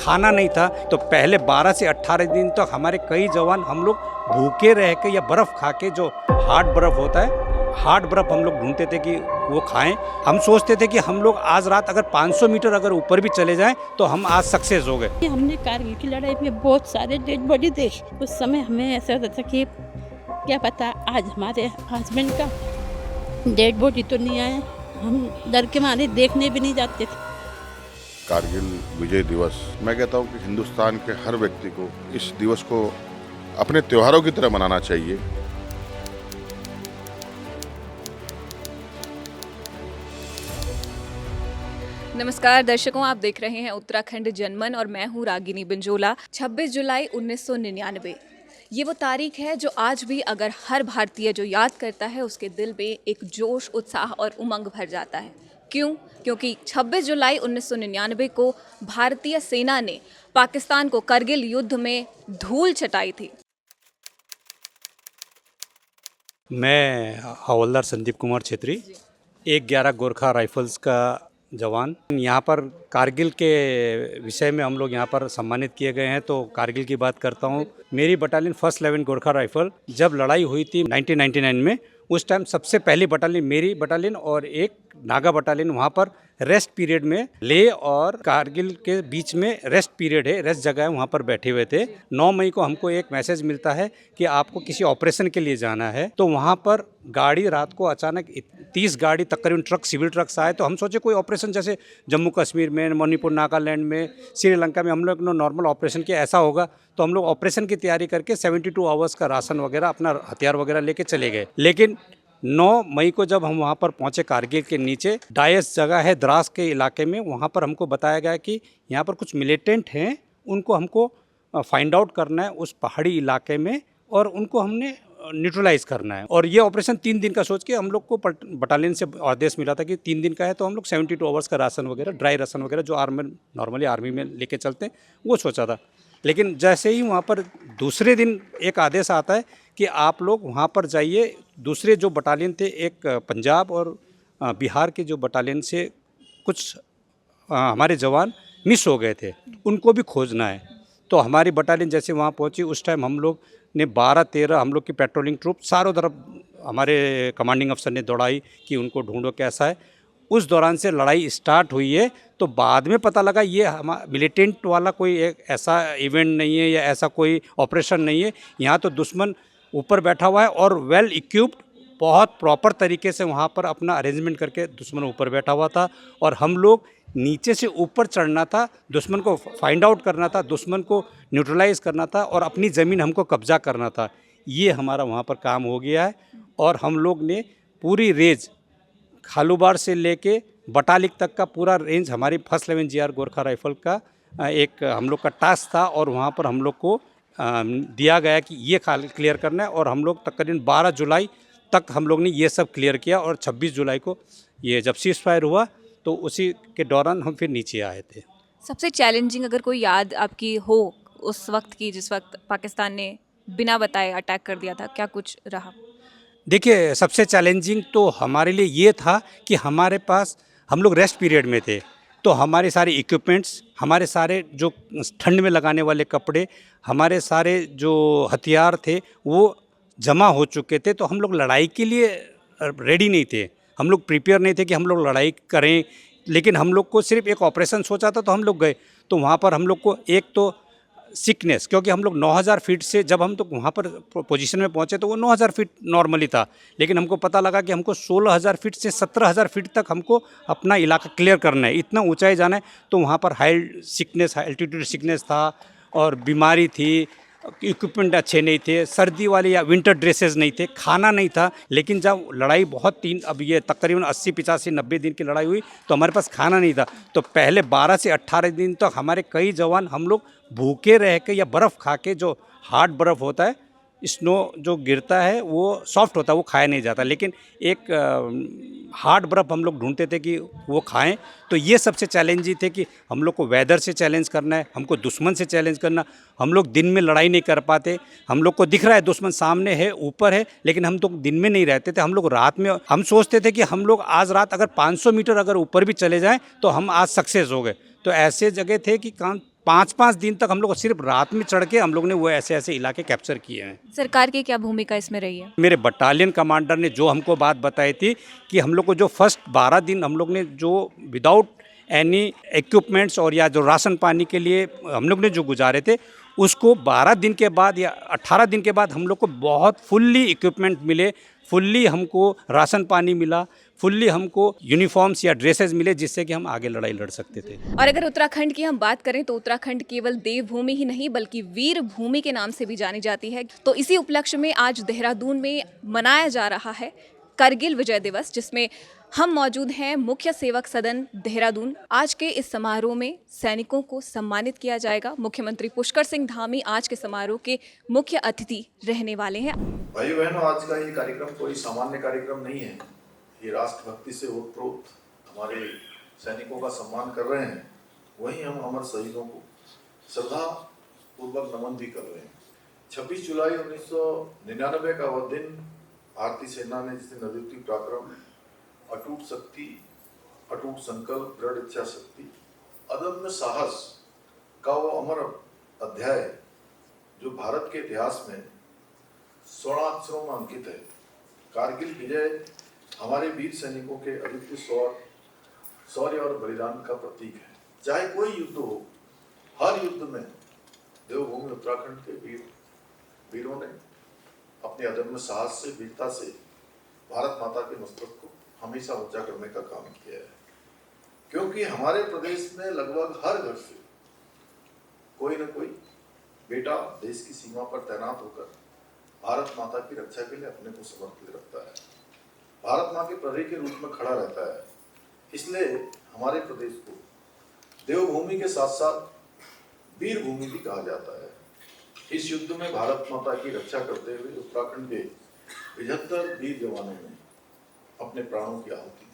खाना नहीं था। तो पहले 12 से 18 दिन तक हमारे कई जवान हम लोग भूखे रह के या बर्फ़ खा के, जो हार्ड बर्फ़ होता है, हार्ड बर्फ़ हम लोग ढूंढते थे कि वो खाएं। हम सोचते थे कि हम लोग आज रात अगर 500 मीटर अगर ऊपर भी चले जाएं तो हम आज सक्सेस हो गए। हमने कारगिल की लड़ाई में बहुत सारे डेड बॉडी देखी। उस समय हमें ऐसा होता था कि क्या पता आज हमारे हस्बैंड का डेड बॉडी तो नहीं आया, हम डर के मारे देखने भी नहीं जाते थे। कारगिल विजय दिवस, मैं कहता हूँ कि हिंदुस्तान के हर व्यक्ति को इस दिवस को अपने त्योहारों की तरह मनाना चाहिए। नमस्कार दर्शकों, आप देख रहे हैं उत्तराखंड जनमन और मैं हूं रागिनी बिंजोला। 26 जुलाई 1999 ये वो तारीख है जो आज भी अगर हर भारतीय जो याद करता है उसके दिल में एक जोश, उत्साह और उमंग भर जाता है। क्यों? क्योंकि 26 जुलाई 1999 को भारतीय सेना ने पाकिस्तान को करगिल युद्ध में धूल चटाई थी। मैं हवलदार संदीप कुमार छेत्री, 111 गोरखा राइफल्स का जवान। यहाँ पर कारगिल के विषय में हम लोग यहाँ पर सम्मानित किए गए हैं, तो कारगिल की बात करता हूँ। मेरी बटालियन 1st 11 गोरखा राइफल जब लड़ाई हुई थी 1999 में, उस टाइम सबसे पहली बटालियन मेरी बटालियन और एक नागा बटालियन वहाँ पर रेस्ट पीरियड में, लेह और कारगिल के बीच में रेस्ट पीरियड है, रेस्ट जगह है, वहाँ पर बैठे हुए थे। 9 मई को हमको एक मैसेज मिलता है कि आपको किसी ऑपरेशन के लिए जाना है। तो वहाँ पर गाड़ी रात को अचानक 30 गाड़ी तकरीबन ट्रक, सिविल ट्रक्स आए। तो हम सोचे कोई ऑपरेशन जैसे जम्मू कश्मीर में, मणिपुर, नागालैंड में, श्रीलंका में हम लोग नॉर्मल ऑपरेशन किया, ऐसा होगा। तो हम लोग ऑपरेशन की तैयारी करके 72 आवर्स का राशन वगैरह, अपना हथियार वगैरह लेके चले गए। लेकिन 9 मई को जब हम वहाँ पर पहुँचे कारगिल के नीचे, डायस जगह है द्रास के इलाके में, वहाँ पर हमको बताया गया कि यहाँ पर कुछ मिलिटेंट हैं, उनको हमको फाइंड आउट करना है उस पहाड़ी इलाके में, और उनको हमने न्यूट्रलाइज करना है। और ये ऑपरेशन 3 दिन का सोच के हम लोग को बटालियन से आदेश मिला था कि 3 दिन का है, तो हम लोग 72 आवर्स का राशन वगैरह, ड्राई राशन वगैरह जो नॉर्मली आर्मी में लेके चलते हैं, वो सोचा था। लेकिन जैसे ही वहाँ पर दूसरे दिन एक आदेश आता है कि आप लोग वहाँ पर जाइए। दूसरे जो बटालियन थे, एक पंजाब और बिहार के जो बटालियन से कुछ हमारे जवान मिस हो गए थे, उनको भी खोजना है। तो हमारी बटालियन जैसे वहाँ पहुँची, उस टाइम हम लोग ने 12-13 हम लोग की पेट्रोलिंग ट्रूप चारों तरफ हमारे कमांडिंग अफसर ने दौड़ाई कि उनको ढूंढो कैसा है। उस दौरान से लड़ाई स्टार्ट हुई है। तो बाद में पता लगा ये मिलिटेंट वाला कोई एक ऐसा इवेंट नहीं है या ऐसा कोई ऑपरेशन नहीं है। यहाँ तो दुश्मन ऊपर बैठा हुआ है और वेल इक्विप्ड, बहुत प्रॉपर तरीके से वहाँ पर अपना अरेंजमेंट करके दुश्मन ऊपर बैठा हुआ था, और हम लोग नीचे से ऊपर चढ़ना था, दुश्मन को फाइंड आउट करना था, दुश्मन को न्यूट्रलाइज करना था, और अपनी ज़मीन हमको कब्जा करना था। ये हमारा वहाँ पर काम हो गया है। और हम लोग ने पूरी रेंज, खालूबार से लेके बटालिक तक का पूरा रेंज हमारी 1st 11 GR गोरखा राइफल का एक हम लोग का टास्क था, और वहाँ पर हम लोग को दिया गया कि ये क्लियर करना है। और हम लोग तकरीबन 12 जुलाई तक हम लोग ने ये सब क्लियर किया, और 26 जुलाई को ये जब सीज फायर हुआ तो उसी के दौरान हम फिर नीचे आए थे। सबसे चैलेंजिंग अगर कोई याद आपकी हो उस वक्त की, जिस वक्त पाकिस्तान ने बिना बताए अटैक कर दिया था, क्या कुछ रहा? देखिए, सबसे चैलेंजिंग तो हमारे लिए ये था कि हमारे पास, हम लोग रेस्ट पीरियड में थे, तो हमारे सारे इक्विपमेंट्स, हमारे सारे जो ठंड में लगाने वाले कपड़े, हमारे सारे जो हथियार थे वो जमा हो चुके थे। तो हम लोग लड़ाई के लिए रेडी नहीं थे, हम लोग प्रिपेयर नहीं थे कि हम लोग लड़ाई करें। लेकिन हम लोग को सिर्फ एक ऑपरेशन सोचा था, तो हम लोग गए। तो वहाँ पर हम लोग को एक तो सिकनेस, क्योंकि हम लोग 9000 फीट से जब हम तो वहाँ पर पोजीशन में पहुँचे तो वो 9000 फीट नॉर्मली था। लेकिन हमको पता लगा कि हमको 16000 फीट से 17000 फीट तक हमको अपना इलाका क्लियर करना है, इतना ऊंचाई जाना है। तो वहाँ पर हाई एल्टीट्यूड सिकनेस था, और बीमारी थी, इक्विपमेंट अच्छे नहीं थे, सर्दी वाले या विंटर ड्रेसेस नहीं थे, खाना नहीं था। लेकिन जब लड़ाई अब ये तकरीबन 80, 85, 90 दिन की लड़ाई हुई, तो हमारे पास खाना नहीं था। तो पहले 12 से 18 दिन तक हमारे कई जवान हम लोग भूखे रह के या बर्फ़ खा के, जो हार्ड बर्फ़ होता है, स्नो जो गिरता है वो सॉफ्ट होता है, वो खाया नहीं जाता। लेकिन एक हार्ड बर्फ़ हम लोग ढूंढते थे कि वो खाएं। तो ये सबसे चैलेंजिंग थे कि हम लोग को वेदर से चैलेंज करना है, हमको दुश्मन से चैलेंज करना। हम लोग दिन में लड़ाई नहीं कर पाते, हम लोग को दिख रहा है दुश्मन सामने है, ऊपर है, लेकिन हम तो दिन में नहीं रहते थे, हम लोग रात में। हम सोचते थे कि हम लोग आज रात अगर 500 मीटर अगर ऊपर भी चले जाएँ तो हम आज सक्सेस हो गए। तो ऐसे जगह थे कि 5-5 दिन तक हम लोग सिर्फ रात में चढ़ के हम लोग ने वो ऐसे ऐसे इलाके कैप्चर किए हैं। सरकार की क्या भूमिका इसमें रही है? मेरे बटालियन कमांडर ने जो हमको बात बताई थी कि हम लोग को जो फर्स्ट 12 दिन हम लोग ने जो विदाउट एनी इक्विपमेंट्स और या जो राशन पानी के लिए हम लोग ने जो गुजारे थे, उसको 12 दिन के बाद या 18 दिन के बाद हम लोग को बहुत फुल्ली इक्विपमेंट मिले, फुल्ली हमको राशन पानी मिला, फुल्ली हमको यूनिफॉर्म्स या ड्रेसेस मिले, जिससे कि हम आगे लड़ाई लड़ सकते थे। और अगर उत्तराखंड की हम बात करें तो उत्तराखंड केवल देवभूमि ही नहीं बल्कि वीर भूमि के नाम से भी जानी जाती है। तो इसी उपलक्ष्य में आज देहरादून में मनाया जा रहा है करगिल विजय दिवस, जिसमें हम मौजूद हैं मुख्य सेवक सदन देहरादून। आज के इस समारोह में सैनिकों को सम्मानित किया जाएगा। मुख्यमंत्री पुष्कर सिंह धामी आज के समारोह के मुख्य अतिथि रहने वाले हैं। भाई बहनों, आज का ये कार्यक्रम कोई सामान्य कार्यक्रम नहीं है। ये राष्ट्रभक्ति से ओतप्रोत हमारे सैनिकों का सम्मान कर रहे हैं, वहीं हम अमर शहीदों को श्रद्धा पूर्वक नमन भी कर रहे हैं। 26 जुलाई 1999 का वह दिन भारतीय सेना ने जिसे निर्दयी पराक्रम, अटूट शक्ति, अटूट संकल्प, दृढ़ इच्छा शक्ति, अदम्य साहस का वो अमर अध्याय जो भारत के इतिहास में स्वर्णाक्षरों में अंकित है। कारगिल विजय हमारे वीर सैनिकों के अद्वितीय शौर्य और बलिदान का प्रतीक है। चाहे कोई युद्ध हो, हर युद्ध में देवभूमि उत्तराखंड के वीरों ने अपने अदम्य साहस से, वीरता से भारत माता के मस्तक को हमेशा ऊंचा करने का काम किया है। क्योंकि हमारे प्रदेश में लगभग हर घर से कोई न कोई बेटा देश की सीमा पर तैनात होकर भारत माता की रक्षा के लिए अपने को समर्पित रखता है, भारत माँ के प्रहरी के रूप में खड़ा रहता है। इसलिए हमारे प्रदेश को देवभूमि के साथ साथ वीर भूमि भी कहा जाता है। इस युद्ध में भारत माता की रक्षा करते हुए उत्तराखंड के 75 वीर जवानों ने अपने प्राणों की आहुति दी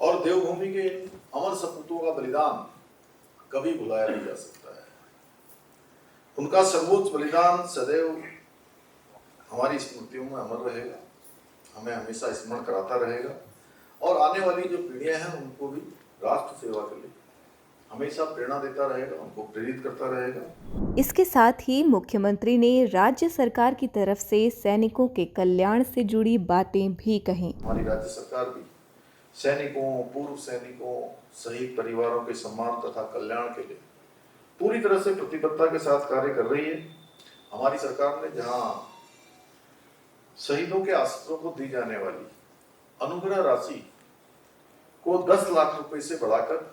और देवभूमि के अमर सपूतों का बलिदान कभी भुलाया नहीं जा सकता है। उनका सर्वोच्च बलिदान सदैव हमारी स्मृतियों में अमर रहेगा, हमें हमेशा स्मरण कराता रहेगा और आने वाली जो पीढ़ियां हैं उनको भी राष्ट्र सेवा के लिए हमेशा प्रेरणा देता रहेगा, उनको प्रेरित करता रहेगा। इसके साथ ही मुख्यमंत्री ने राज्य सरकार की तरफ से सैनिकों के कल्याण से जुड़ी बातें भी कहीं। हमारी राज्य सरकार भी सैनिकों, पूर्व सैनिकों, शहीद परिवारों के सम्मान तथा कल्याण के लिए पूरी तरह से प्रतिबद्धता के साथ कार्य कर रही है। हमारी सरकार ने जहां शहीदों के आश्रितों को दी जाने वाली अनुग्रह राशि को 10 लाख रुपए से बढ़ाकर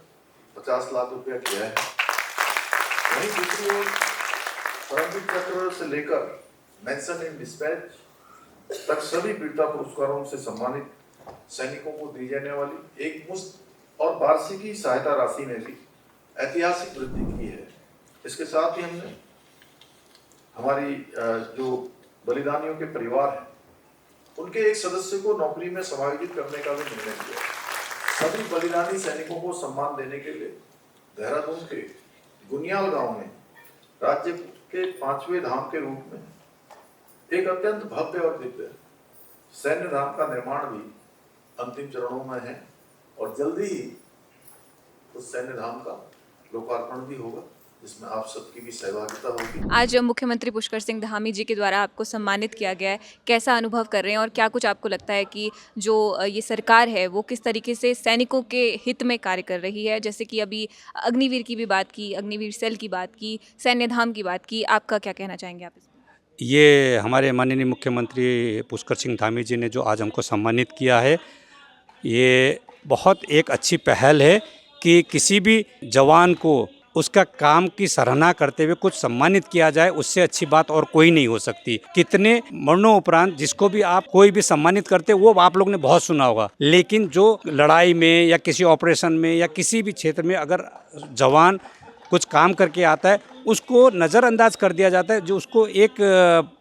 50 लाख रुपया किया है, वहीं दूसरी ओर परमवीर चक्र से लेकर मेंशन इन डिस्पैच तक सभी वीरता पुरस्कारों से सम्मानित सैनिकों को दी जाने वाली एक मुश्त और वार्षिकी सहायता राशि में भी ऐतिहासिक वृद्धि की है। इसके साथ ही हमने हमारी जो बलिदानियों के परिवार हैं उनके एक सदस्य को नौकरी में समायोजित करने का भी निर्णय किया। सभी बलिदानी सैनिकों को सम्मान देने के लिए देहरादून के गुनियाल गांव में राज्य के 5वें धाम के रूप में एक अत्यंत भव्य और दिव्य सैन्य धाम का निर्माण भी अंतिम चरणों में है और जल्दी ही उस सैन्य धाम का लोकार्पण भी होगा, जिसमें आप सबकी भी सहभागिता होगी। आज मुख्यमंत्री पुष्कर सिंह धामी जी के द्वारा आपको सम्मानित किया गया है, कैसा अनुभव कर रहे हैं और क्या कुछ आपको लगता है कि जो ये सरकार है वो किस तरीके से सैनिकों के हित में कार्य कर रही है? जैसे कि अभी अग्निवीर की भी बात की, अग्निवीर सेल की बात की, सैन्य धाम की बात की, आपका क्या कहना चाहेंगे आप इसमें? ये हमारे माननीय मुख्यमंत्री पुष्कर सिंह धामी जी ने जो आज हमको सम्मानित किया है, ये बहुत एक अच्छी पहल है कि किसी भी जवान को उसका काम की सराहना करते हुए कुछ सम्मानित किया जाए, उससे अच्छी बात और कोई नहीं हो सकती। कितने मरणों उपरांत जिसको भी आप कोई भी सम्मानित करते वो आप लोग ने बहुत सुना होगा, लेकिन जो लड़ाई में या किसी ऑपरेशन में या किसी भी क्षेत्र में अगर जवान कुछ काम करके आता है उसको नज़रअंदाज कर दिया जाता है, जो उसको एक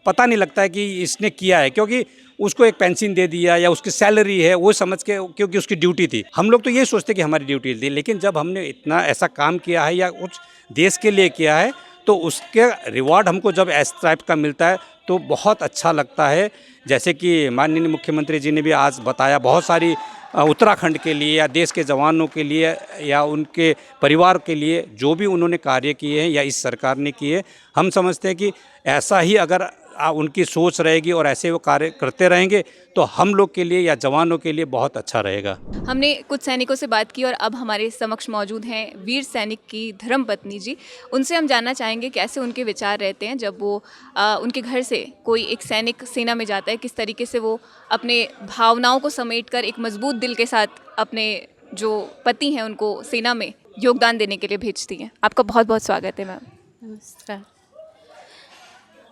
पता नहीं लगता है कि इसने किया है, क्योंकि उसको एक पेंशन दे दिया या उसकी सैलरी है वो समझ के, क्योंकि उसकी ड्यूटी थी। हम लोग तो ये सोचते कि हमारी ड्यूटी थी, लेकिन जब हमने इतना ऐसा काम किया है या कुछ देश के लिए किया है तो उसके रिवॉर्ड हमको जब इस टाइप का मिलता है तो बहुत अच्छा लगता है। जैसे कि माननीय मुख्यमंत्री जी ने भी आज बताया, बहुत सारी उत्तराखंड के लिए या देश के जवानों के लिए या उनके परिवार के लिए जो भी उन्होंने कार्य किए हैं या इस सरकार ने किए, हम समझते हैं कि ऐसा ही अगर उनकी सोच रहेगी और ऐसे वो कार्य करते रहेंगे तो हम लोग के लिए या जवानों के लिए बहुत अच्छा रहेगा। हमने कुछ सैनिकों से बात की और अब हमारे समक्ष मौजूद हैं वीर सैनिक की धर्मपत्नी जी। उनसे हम जानना चाहेंगे कैसे उनके विचार रहते हैं जब वो उनके घर से कोई एक सैनिक सेना में जाता है, किस तरीके से वो अपने भावनाओं को समेटकर एक मजबूत दिल के साथ अपने जो पति हैं उनको सेना में योगदान देने के लिए भेजती हैं। आपका बहुत बहुत स्वागत है मैम। नमस्कार।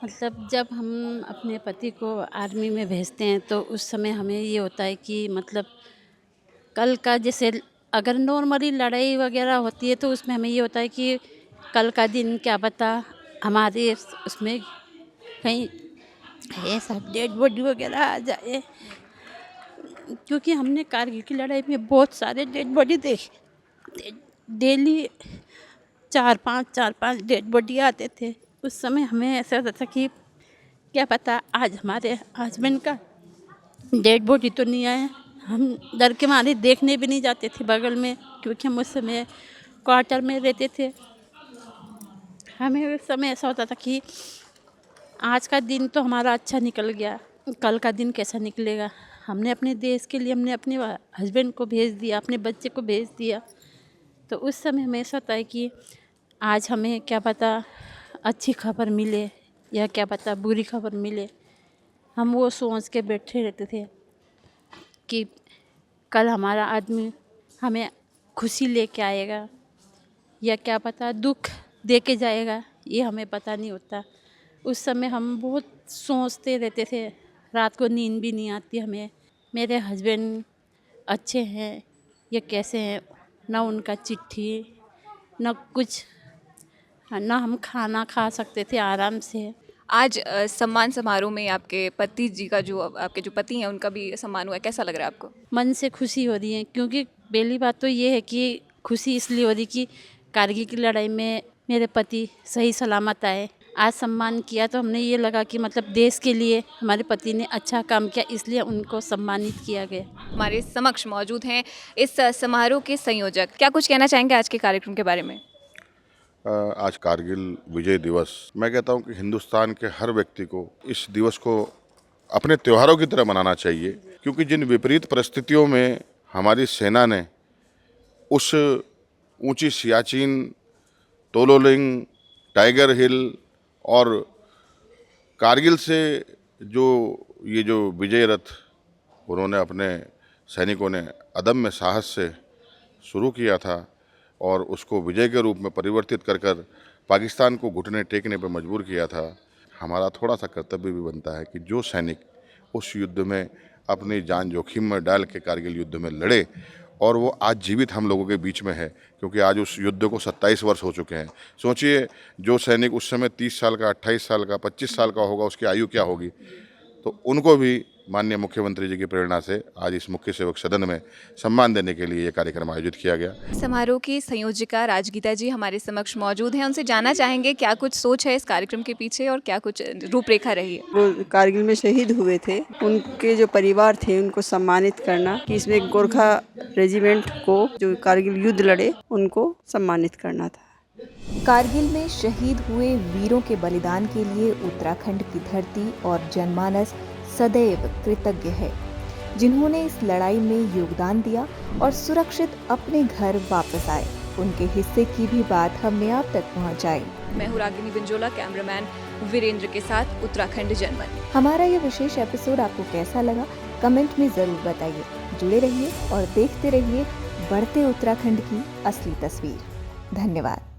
मतलब जब हम अपने पति को आर्मी में भेजते हैं तो उस समय हमें ये होता है कि मतलब कल का जैसे अगर नॉर्मली लड़ाई वगैरह होती है तो उसमें हमें ये होता है कि कल का दिन क्या पता हमारे उसमें कहीं ऐसा डेड बॉडी वगैरह आ जाए, क्योंकि हमने कारगिल की लड़ाई में बहुत सारे डेड बॉडी देखे। डेली 4-5 डेड बॉडी आते थे। उस समय हमें ऐसा होता था कि क्या पता आज हमारे हस्बैंड का डेड बॉडी तो नहीं आया। हम डर के मारे देखने भी नहीं जाते थे बगल में, क्योंकि हम उस समय क्वार्टर में रहते थे। हमें उस समय ऐसा होता था कि आज का दिन तो हमारा अच्छा निकल गया, कल का दिन कैसा निकलेगा। हमने अपने देश के लिए हमने अपने हस्बैंड को भेज दिया, अपने बच्चे को भेज दिया। तो उस समय हमें ऐसा होता है कि आज हमें क्या पता अच्छी खबर मिले या क्या पता बुरी खबर मिले। हम वो सोच के बैठे रहते थे कि कल हमारा आदमी हमें खुशी लेके आएगा या क्या पता दुख दे के जाएगा, ये हमें पता नहीं होता। उस समय हम बहुत सोचते रहते थे, रात को नींद भी नहीं आती हमें। मेरे हस्बैंड अच्छे हैं या कैसे हैं, ना उनका चिट्ठी ना कुछ, ना हम खाना खा सकते थे आराम से। आज सम्मान समारोह में आपके पति जी का जो आपके जो पति हैं उनका भी सम्मान हुआ है, कैसा लग रहा है आपको? मन से खुशी हो रही है, क्योंकि पहली बात तो ये है कि खुशी इसलिए हो रही कि कारगिल की लड़ाई में मेरे पति सही सलामत आए। आज सम्मान किया तो हमने ये लगा कि मतलब देश के लिए हमारे पति ने अच्छा काम किया, इसलिए उनको सम्मानित किया गया। हमारे समक्ष मौजूद हैं इस समारोह के संयोजक। क्या कुछ कहना चाहेंगे आज के कार्यक्रम के बारे में? आज कारगिल विजय दिवस, मैं कहता हूं कि हिंदुस्तान के हर व्यक्ति को इस दिवस को अपने त्योहारों की तरह मनाना चाहिए, क्योंकि जिन विपरीत परिस्थितियों में हमारी सेना ने उस ऊंची सियाचिन, तोलोलिंग, टाइगर हिल और कारगिल से जो विजय रथ उन्होंने अपने सैनिकों ने अदम्य साहस से शुरू किया था और उसको विजय के रूप में परिवर्तित कर कर पाकिस्तान को घुटने टेकने पर मजबूर किया था। हमारा थोड़ा सा कर्तव्य भी बनता है कि जो सैनिक उस युद्ध में अपनी जान जोखिम में डाल के कारगिल युद्ध में लड़े और वो आज जीवित हम लोगों के बीच में है, क्योंकि आज उस युद्ध को 27 वर्ष हो चुके हैं। सोचिए, जो सैनिक उस समय 30 साल का, 28 साल का, 25 साल का होगा, उसकी आयु क्या होगी। तो उनको भी माननीय मुख्यमंत्री जी की प्रेरणा से आज इस मुख्य सेवक सदन में सम्मान देने के लिए ये कार्यक्रम आयोजित किया गया। समारोह की संयोजिका राजगीता जी हमारे समक्ष मौजूद हैं। उनसे जानना चाहेंगे क्या कुछ सोच है इस कार्यक्रम के पीछे और क्या कुछ रूपरेखा रही है। वो कारगिल में शहीद हुए थे, उनके जो परिवार थे उनको सम्मानित करना, कि इसमें गोरखा रेजिमेंट को जो कारगिल युद्ध लड़े उनको सम्मानित करना था। कारगिल में शहीद हुए वीरों के बलिदान के लिए उत्तराखंड की धरती और जनमानस सदैव कृतज्ञ है, जिन्होंने इस लड़ाई में योगदान दिया और सुरक्षित अपने घर वापस आए। उनके हिस्से की भी बात हमने आप तक पहुंचाई। मैं हूँ रागिनी बिंजोला, कैमरामैन वीरेंद्र के साथ उत्तराखंड जनमन। हमारा ये विशेष एपिसोड आपको कैसा लगा कमेंट में जरूर बताइए। जुड़े रहिए और देखते रहिए बढ़ते उत्तराखंड की असली तस्वीर। धन्यवाद।